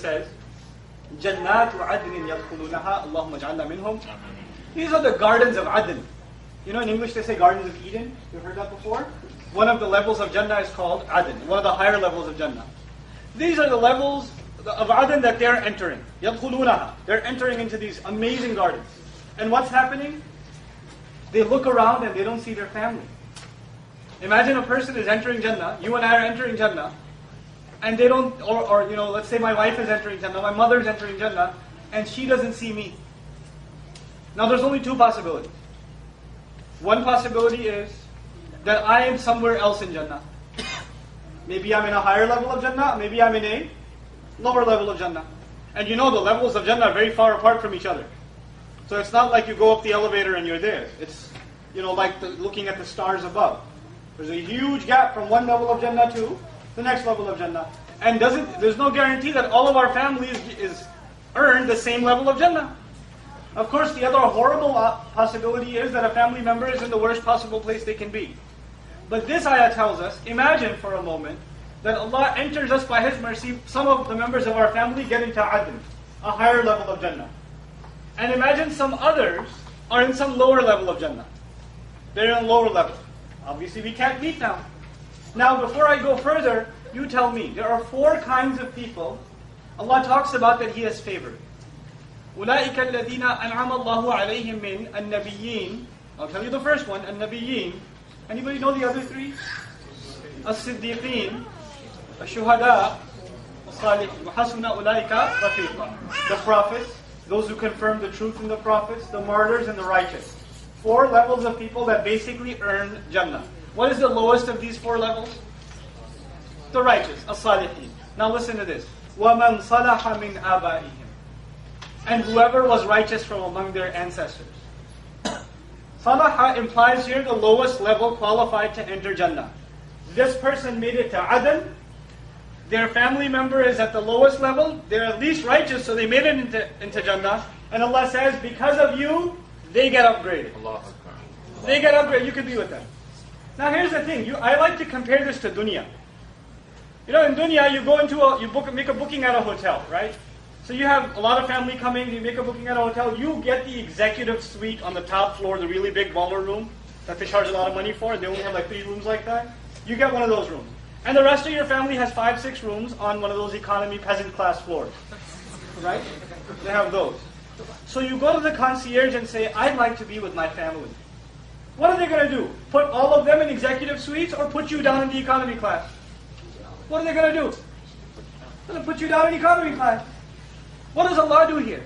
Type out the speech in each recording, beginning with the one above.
says, جَنَّاتُ عَدْنٍ يَدْخُلُونَهَا اللَّهُمَّ اجْعَلْنَا مِنْهُمْ. These are the gardens of Adn. You know, in English they say gardens of Eden. You've heard that before? One of the levels of Jannah is called Adn, one of the higher levels of Jannah. These are the levels of Adn that they're entering. يَدْخُلُونَهَا. They're entering into these amazing gardens. And what's happening? They look around and they don't see their family. Imagine a person is entering Jannah, you and I are entering Jannah, and they don't, or you know, let's say my wife is entering Jannah, my mother is entering Jannah, and she doesn't see me. Now there's only two possibilities. One possibility is that I am somewhere else in Jannah. Maybe I'm in a higher level of Jannah, maybe I'm in a lower level of Jannah. And you know the levels of Jannah are very far apart from each other. So it's not like you go up the elevator and you're there. It's, you know, like looking at the stars above. There's a huge gap from one level of Jannah to the next level of Jannah. And there's no guarantee that all of our families is earned the same level of Jannah. Of course, the other horrible possibility is that a family member is in the worst possible place they can be. But this ayah tells us, imagine for a moment, that Allah enters us by His mercy, some of the members of our family get into Adn, a higher level of Jannah. And imagine some others are in some lower level of Jannah. They're in a lower level. Obviously we can't meet them. Now before I go further, you tell me, there are four kinds of people Allah talks about that He has favored. أُولَٰئِكَ الَّذِينَ أَنْعَمَ اللَّهُ عَلَيْهِمْ مِنْ النَّبِيِّينَ. I'll tell you the first one, النَّبِيِّينَ. Anybody know the other three? الصِّدِّيقِينَ, الشُّهَدَاء, الصَّالِحِينَ, وَحَسُنَ أُولَٰئِكَ رَفِيقًا. The prophets, those who confirm the truth in the prophets, the martyrs and the righteous. Four levels of people that basically earn Jannah. What is the lowest of these four levels? The righteous, as-salihin. Now listen to this. وَمَنْ صَلَحَ مِنْ آبَائِهِمْ. And whoever was righteous from among their ancestors. Salaha implies here the lowest level qualified to enter Jannah. This person made it to Adn. Their family member is at the lowest level. They're at least righteous, so they made it into Jannah. And Allah says, because of you, they get upgraded. They get upgraded. You could be with them. Now here's the thing. I like to compare this to dunya. You know, in dunya, you go into make a booking at a hotel, right? So you have a lot of family coming, you make a booking at a hotel, you get the executive suite on the top floor, the really big baller room that they charge a lot of money for, and they only have like 3 rooms like that. You get one of those rooms. And the rest of your family has 5, 6 rooms on one of those economy peasant class floors. Right? They have those. So you go to the concierge and say, I'd like to be with my family. What are they going to do? Put all of them in executive suites or put you down in the economy class? What are they going to do? They're going to put you down in economy class. What does Allah do here?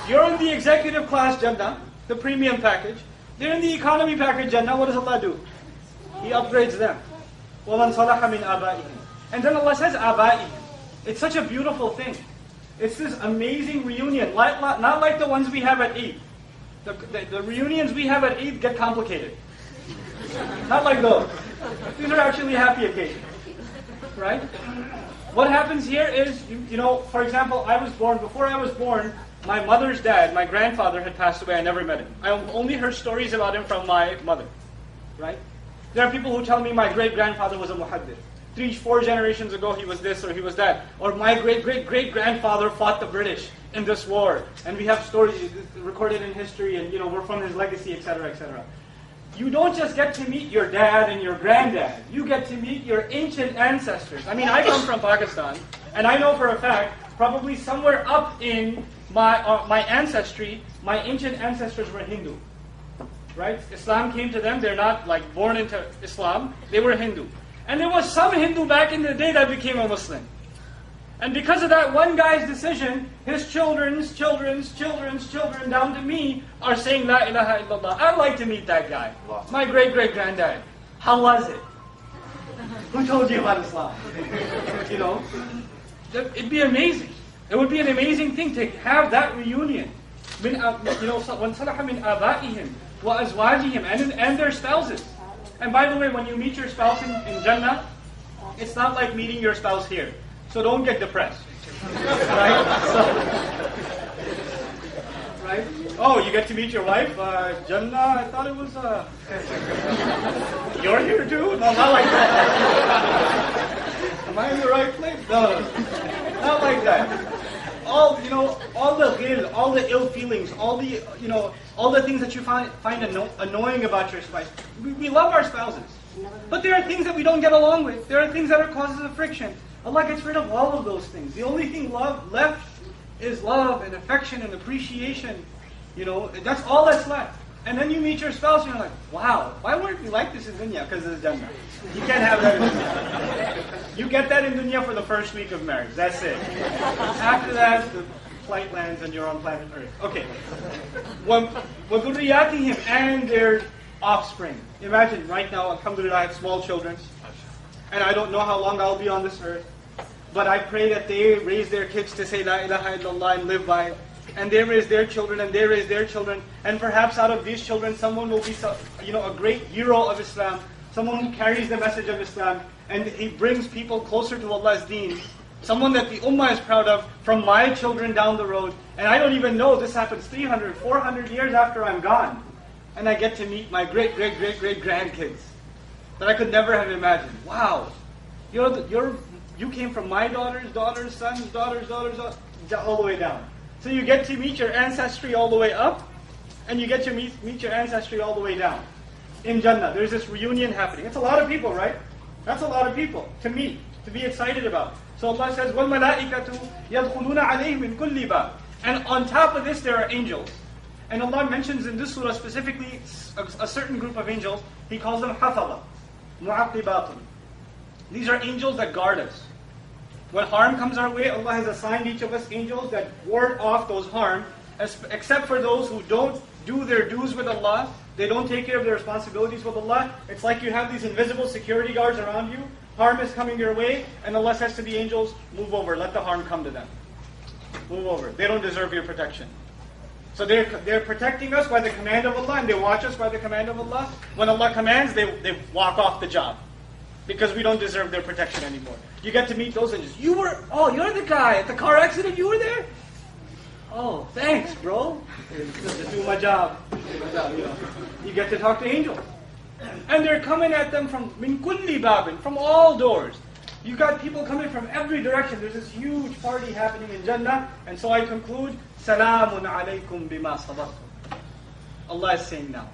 You're in the executive class Jannah, the premium package. They're in the economy package Jannah. What does Allah do? He upgrades them. وَمَنْ صَلَحَ مِنْ آبَائِهِمْ. And then Allah says آبَائِهِمْ. It's such a beautiful thing. It's this amazing reunion, not like the ones we have at Eid. The reunions we have at Eid get complicated. Not like those. These are actually happy occasions. Right? What happens here is, you know, for example, before I was born, my mother's dad, my grandfather had passed away. I never met him. I only heard stories about him from my mother. Right? There are people who tell me my great-grandfather was a muhaddith. 3, 4 generations ago he was this or he was that. Or my great-great-great-grandfather fought the British in this war. And we have stories recorded in history and, you know, we're from his legacy, etc., etc. You don't just get to meet your dad and your granddad. You get to meet your ancient ancestors. I mean, I come from Pakistan, and I know for a fact, probably somewhere up in my ancestry, my ancient ancestors were Hindu. Right? Islam came to them. They're not like born into Islam. They were Hindu. And there was some Hindu back in the day that became a Muslim. And because of that one guy's decision, his children's children down to me are saying La ilaha illallah. I'd like to meet that guy. My great-great-granddad. How was it? Who told you about Islam? You know? It'd be amazing. It would be an amazing thing to have that reunion. You know, وَانْصَلَحَ مِنْ آبَائِهِمْ وَأَزْوَاجِهِمْ and their spouses. And by the way, when you meet your spouse in Jannah, it's not like meeting your spouse here. So don't get depressed. Right? Right? Oh, you get to meet your wife? Jannah, I thought it was... You're here too? No, not like that. Am I in the right place? No, not like that. all all the ghil, all the ill feelings, all the all the things that you find annoying about your spouse. We love our spouses, but there are things that we don't get along with. There are things that are causes of friction. Allah gets rid of all of those things. The only thing left is love and affection and appreciation. That's all that's left. And then you meet your spouse and you're like, wow, why weren't we like this in dunya? Because it's Jannah. You can't have that in dunya. You get that in dunya for the first week of marriage. That's it. After that, the flight lands and you're on planet Earth. Okay. وَذُرِّيَّاتِهِمْ and their offspring. Imagine right now, alhamdulillah, I have small children. And I don't know how long I'll be on this earth. But I pray that they raise their kids to say La ilaha illallah and live by it. And they raise their children, and they raise their children. And perhaps out of these children, someone will be a great hero of Islam. Someone who carries the message of Islam. And he brings people closer to Allah's deen. Someone that the ummah is proud of from my children down the road. And I don't even know, this happens 300, 400 years after I'm gone. And I get to meet my great grandkids. That I could never have imagined. Wow. You came from my daughters, sons, daughters, all the way down. So you get to meet your ancestry all the way up, and you get to meet your ancestry all the way down. In Jannah, there's this reunion happening. It's a lot of people, right? That's a lot of people to meet, to be excited about. So Allah says, وَالْمَلَائِكَةُ يَدْخُلُونَ عَلَيْهِمْ مِنْ كُلِّ بَابٍ. And on top of this, there are angels. And Allah mentions in this surah specifically a certain group of angels. He calls them حَفَظَةٌ مُعَقِّبَاتٌ. These are angels that guard us. When harm comes our way, Allah has assigned each of us angels that ward off those harm, except for those who don't do their dues with Allah. They don't take care of their responsibilities with Allah. It's like you have these invisible security guards around you. Harm is coming your way, and Allah says to the angels, move over, let the harm come to them. Move over. They don't deserve your protection. So they're protecting us by the command of Allah, and they watch us by the command of Allah. When Allah commands, they walk off the job. Because we don't deserve their protection anymore. You get to meet those angels. You're the guy at the car accident, you were there? Oh, thanks, bro. Just do my job. You get to talk to angels. And they're coming at them from min kulli babin, from all doors. You got people coming from every direction. There's this huge party happening in Jannah. And so I conclude, Salamun alaykum bima sabartum. Allah is saying now,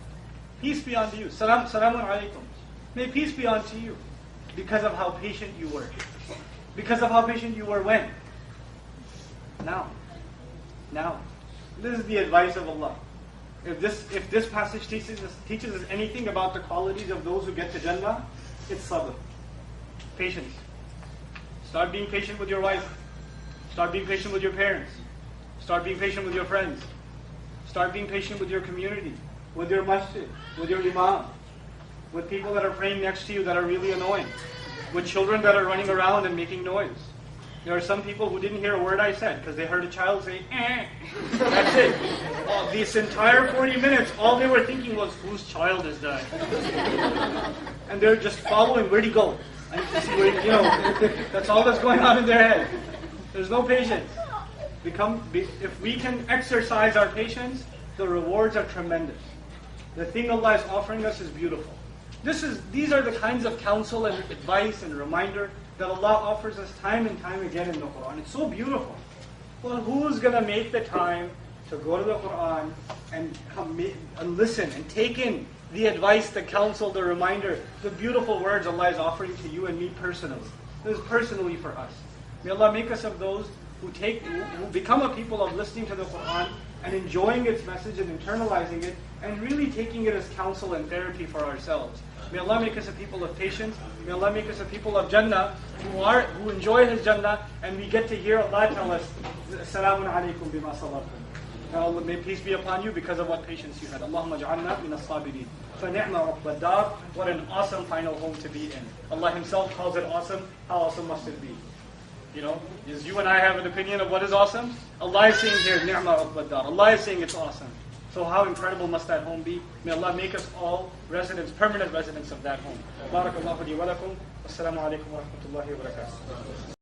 peace be unto you. Salamun alaykum. May peace be unto you. Because of how patient you were. Because of how patient you were when? Now. This is the advice of Allah. If this passage teaches us anything about the qualities of those who get to Jannah, it's sabr. Patience. Start being patient with your wife. Start being patient with your parents. Start being patient with your friends. Start being patient with your community, with your masjid, with your imam, with people that are praying next to you that are really annoying, with children that are running around and making noise. There are some people who didn't hear a word I said because they heard a child say, eh. That's it. This entire 40 minutes, all they were thinking was, whose child is that? And they're just following, where'd he go? I need to see where, that's all that's going on in their head. There's no patience. If we can exercise our patience, the rewards are tremendous. The thing Allah is offering us is beautiful. These are the kinds of counsel and advice and reminder that Allah offers us time and time again in the Quran. It's so beautiful. Well, who's going to make the time to go to the Quran and listen and take in the advice, the counsel, the reminder, the beautiful words Allah is offering to you and me personally. This is personally for us. May Allah make us of those who become a people of listening to the Quran and enjoying its message and internalizing it and really taking it as counsel and therapy for ourselves. May Allah make us a people of patience. May Allah make us a people of Jannah who enjoy His Jannah, and we get to hear Allah tell us, Assalamu alaikum bima sabartum. May peace be upon you because of what patience you had. Allahumma ja'alna min as-sabirin. فَنِعْمَ عُقْبَى الدَّارِ. What an awesome final home to be in. Allah Himself calls it awesome. How awesome must it be? As you and I have an opinion of what is awesome, Allah is saying here, نِعْمَ عُقْبَى الدَّارِ. Allah is saying it's awesome. So how incredible must that home be? May Allah make us all permanent residents of that home. Barakallahu li wa lakum. Assalamu alaikum wa rahmatullahi wa barakatuh.